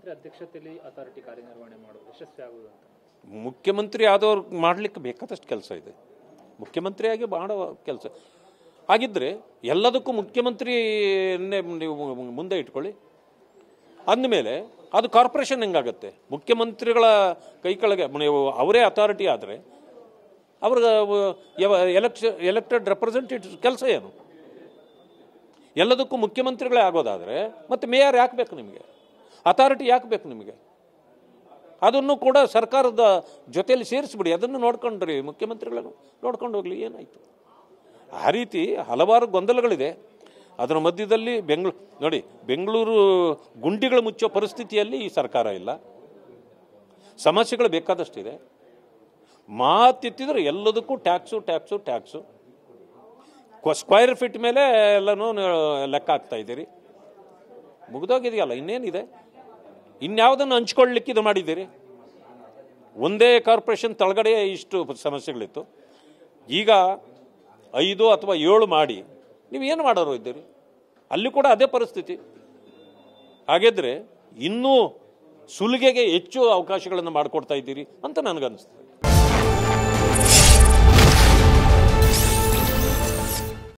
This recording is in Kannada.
ಮುಖ್ಯಮಂತ್ರಿ ಅಧ್ಯಕ್ಷತೆಯಲ್ಲಿ ಅಥಾರಿಟಿ ಕಾರ್ಯನಿರ್ವಹಣೆ ಮಾಡೋದು ಯಶಸ್ವಿ ಆಗುವುದು ಅಂತ ಮುಖ್ಯಮಂತ್ರಿ ಆದವ್ರು ಮಾಡಲಿಕ್ಕೆ ಬೇಕಾದಷ್ಟು ಕೆಲಸ ಇದೆ. ಮುಖ್ಯಮಂತ್ರಿಯಾಗಿ ಮಾಡೋ ಕೆಲಸ ಆಗಿದ್ದರೆ ಎಲ್ಲದಕ್ಕೂ ಮುಖ್ಯಮಂತ್ರಿಯನ್ನೇ ನೀವು ಮುಂದೆ ಇಟ್ಕೊಳ್ಳಿ. ಅಂದಮೇಲೆ ಅದು ಕಾರ್ಪೊರೇಷನ್ ಹೆಂಗಾಗತ್ತೆ? ಮುಖ್ಯಮಂತ್ರಿಗಳ ಕೈ ಕೆಳಗೆ ನೀವು ಅವರೇ ಅಥಾರಿಟಿ ಆದರೆ ಅವ್ರಿಗೆ ಎಲೆಕ್ಟೆಡ್ ರೆಪ್ರೆಸೆಂಟೇಟಿವ್ ಕೆಲಸ ಏನು? ಎಲ್ಲದಕ್ಕೂ ಮುಖ್ಯಮಂತ್ರಿಗಳೇ ಆಗೋದಾದರೆ ಮತ್ತೆ ಮೇಯರ್ ಯಾಕೆ ಬೇಕು ನಿಮಗೆ? ಅಥಾರಿಟಿ ಯಾಕೆ ಬೇಕು ನಿಮಗೆ? ಅದನ್ನು ಕೂಡ ಸರ್ಕಾರದ ಜೊತೆಯಲ್ಲಿ ಸೇರಿಸ್ಬಿಡಿ, ಅದನ್ನು ನೋಡ್ಕೊಂಡ್ರಿ, ಮುಖ್ಯಮಂತ್ರಿಗಳನ್ನು ನೋಡ್ಕೊಂಡು ಹೋಗಲಿ, ಏನಾಯಿತು? ಆ ರೀತಿ ಹಲವಾರು ಗೊಂದಲಗಳಿದೆ. ಅದರ ಮಧ್ಯದಲ್ಲಿ ನೋಡಿ, ಬೆಂಗಳೂರು ಗುಂಡಿಗಳು ಮುಚ್ಚೋ ಪರಿಸ್ಥಿತಿಯಲ್ಲಿ ಈ ಸರ್ಕಾರ ಇಲ್ಲ. ಸಮಸ್ಯೆಗಳು ಬೇಕಾದಷ್ಟಿದೆ. ಮಾತೆತ್ತಿದ್ರೆ ಎಲ್ಲದಕ್ಕೂ ಟ್ಯಾಕ್ಸು ಸ್ಕ್ವೈರ್ ಫೀಟ್ ಮೇಲೆ ಎಲ್ಲನೂ ಲೆಕ್ಕ ಹಾಕ್ತಾ ಇದ್ದೀರಿ. ಮುಗಿದೋಗಿದೆಯಲ್ಲ, ಇನ್ನೇನಿದೆ? ಇನ್ಯಾವುದನ್ನು ಹಂಚ್ಕೊಳ್ಳಿಕ್ಕೆ ಇದು ಮಾಡಿದ್ದೀರಿ? ಒಂದೇ ಕಾರ್ಪೊರೇಷನ್ ತಳಗಡೆ ಇಷ್ಟು ಸಮಸ್ಯೆಗಳಿತ್ತು, ಈಗ 5 ಅಥವಾ 7 ಮಾಡಿ ನೀವು ಏನು ಮಾಡೋರು ಇದ್ದೀರಿ? ಅಲ್ಲಿ ಕೂಡ ಅದೇ ಪರಿಸ್ಥಿತಿ. ಹಾಗಿದ್ರೆ ಇನ್ನೂ ಸುಲಿಗೆಗೆ ಹೆಚ್ಚು ಅವಕಾಶಗಳನ್ನು ಮಾಡಿಕೊಡ್ತಾ ಇದ್ದೀರಿ ಅಂತ ನನಗನ್ನಿಸ್ತದೆ.